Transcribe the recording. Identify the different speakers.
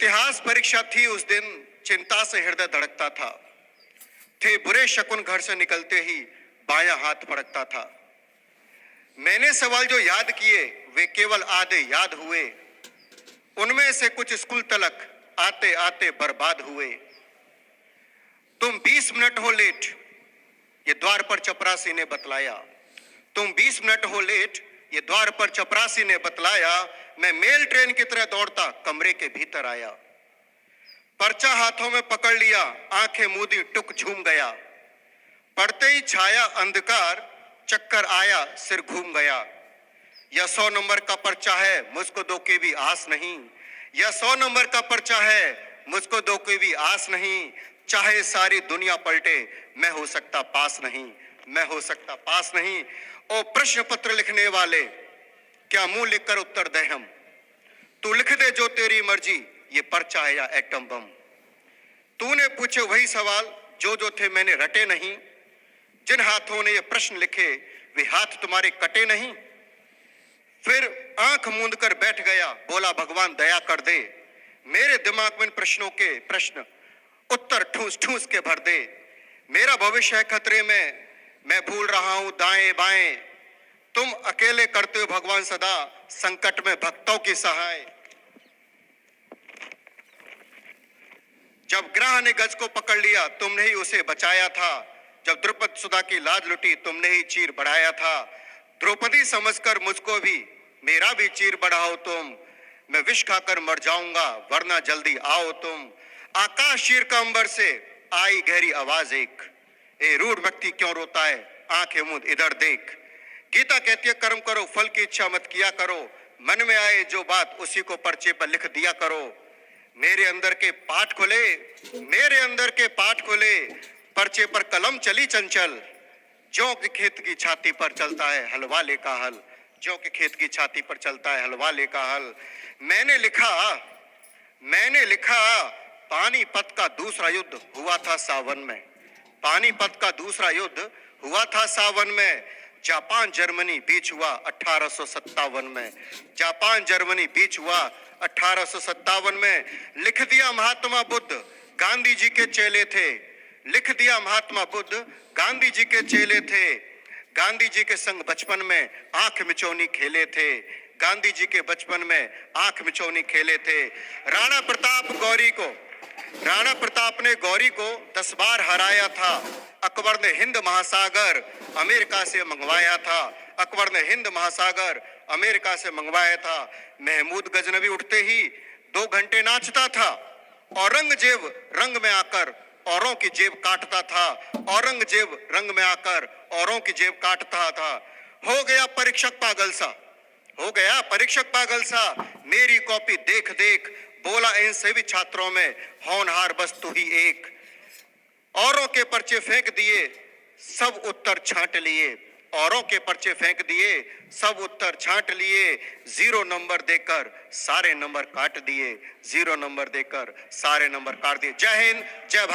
Speaker 1: इतिहास परीक्षा थी उस दिन, चिंता से हृदय धड़कता था। थे बुरे शकुन घर से निकलते ही बायां हाथ फड़कता था। मैंने सवाल जो याद किए वे केवल आधे याद हुए, उनमें से कुछ स्कूल तलक आते आते बर्बाद हुए। तुम 20 मिनट हो लेट, ये द्वार पर चपरासी ने बतलाया। तुम 20 मिनट हो लेट, ये द्वार पर चपरासी ने बतलाया। मैं मेल ट्रेन की तरह दौड़ता कमरे के भीतर आया। पर्चा हाथों में पकड़ लिया, आंखें मूंदी टुक झूम गया। पढ़ते ही छाया अंधकार, चक्कर आया सिर घूम गया। यह 100 नंबर का पर्चा है, मुझको दो की भी आस नहीं। यह 100 नंबर का पर्चा है, मुझको दो की भी आस नहीं। चाहे सारी दुनिया पलटे, मैं हो सकता पास नहीं, मैं हो सकता पास नहीं। ओ प्रश्न पत्र लिखने वाले, क्या मुंह लिखकर उत्तर दे हम? तू लिख दे जो तेरी मर्जी, ये पर्चा है या एटम बम। तूने पूछे वही सवाल जो जो थे मैंने रटे नहीं। जिन हाथों ने ये प्रश्न लिखे वे हाथ तुम्हारे कटे नहीं। फिर आंख मूंद कर बैठ गया, बोला भगवान दया कर दे। मेरे दिमाग में इन प्रश्नों के प्रश्न उत्तर ठूस ठूस के भर दे। मेरा भविष्य है खतरे में, मैं भूल रहा हूं दाएं बाएं। तुम अकेले करते हो भगवान सदा, संकट में भक्तों की सहाय। जब ग्रह ने गज को पकड़ लिया, तुमने ही उसे बचाया था। जब द्रौपदी सुधा की लाज लुटी, तुमने ही चीर बढ़ाया था। द्रौपदी समझकर मुझको भी मेरा भी चीर बढ़ाओ तुम। मैं विष खाकर मर जाऊंगा, वरना जल्दी आओ तुम। आकाश चीर का अंबर से आई गहरी आवाज एक, ए रूढ़ व्यक्ति क्यों रोता है, आंखें मूंद इधर देख। गीता कहती है कर्म करो, फल की इच्छा मत किया करो। मन में आए जो बात उसी को पर्चे पर लिख दिया करो। मेरे अंदर के पाठ खुले, मेरे अंदर के पाठ खुले, पर्चे पर कलम चली चंचल। ज्यों के खेत की छाती पर चलता है हलवा लेका हल, ज्यों के खेत की छाती पर चलता है हलवा लेका हल। मैंने लिखा पानीपत का दूसरा युद्ध हुआ था सावन में। पानीपत का दूसरा युद्ध हुआ था सावन में। जापान जर्मनी बीच हुआ 1857 में। जापान जर्मनी बीच हुआ 1857 में। लिख दिया महात्मा बुद्ध, गांधी जी के चेले थे। लिख दिया महात्मा बुद्ध, गांधी जी के चेले थे। गांधी जी के संग बचपन में आंख मिचौनी खेले थे। गांधी जी के बचपन में आंख मिचौनी खेले थे। राणा प्रताप ने गौरी को 10 बार हराया था। अकबर ने हिंद महासागर अमेरिका से मंगवाया था। अकबर ने हिंद महासागर अमेरिका से मंगवाया था। महमूद गजनबी उठते ही 2 घंटे नाचता था। औरंगजेब रंग में आकर औरों की जेब काटता था। औरंगजेब रंग में आकर औरों की जेब काटता था। हो गया परीक्षक पागल सा, हो गया परीक्षक पागल सा। मेरी कॉपी देख देख बोला इन सभी छात्रों में, होनहार बस तू ही एक। औरों के पर्चे फेंक दिए, सब उत्तर छांट लिए। औरों के पर्चे फेंक दिए, सब उत्तर छांट लिए। 0 नंबर देकर सारे नंबर काट दिए। 0 नंबर देकर सारे नंबर काट दिए। जय हिंद, जय भारत।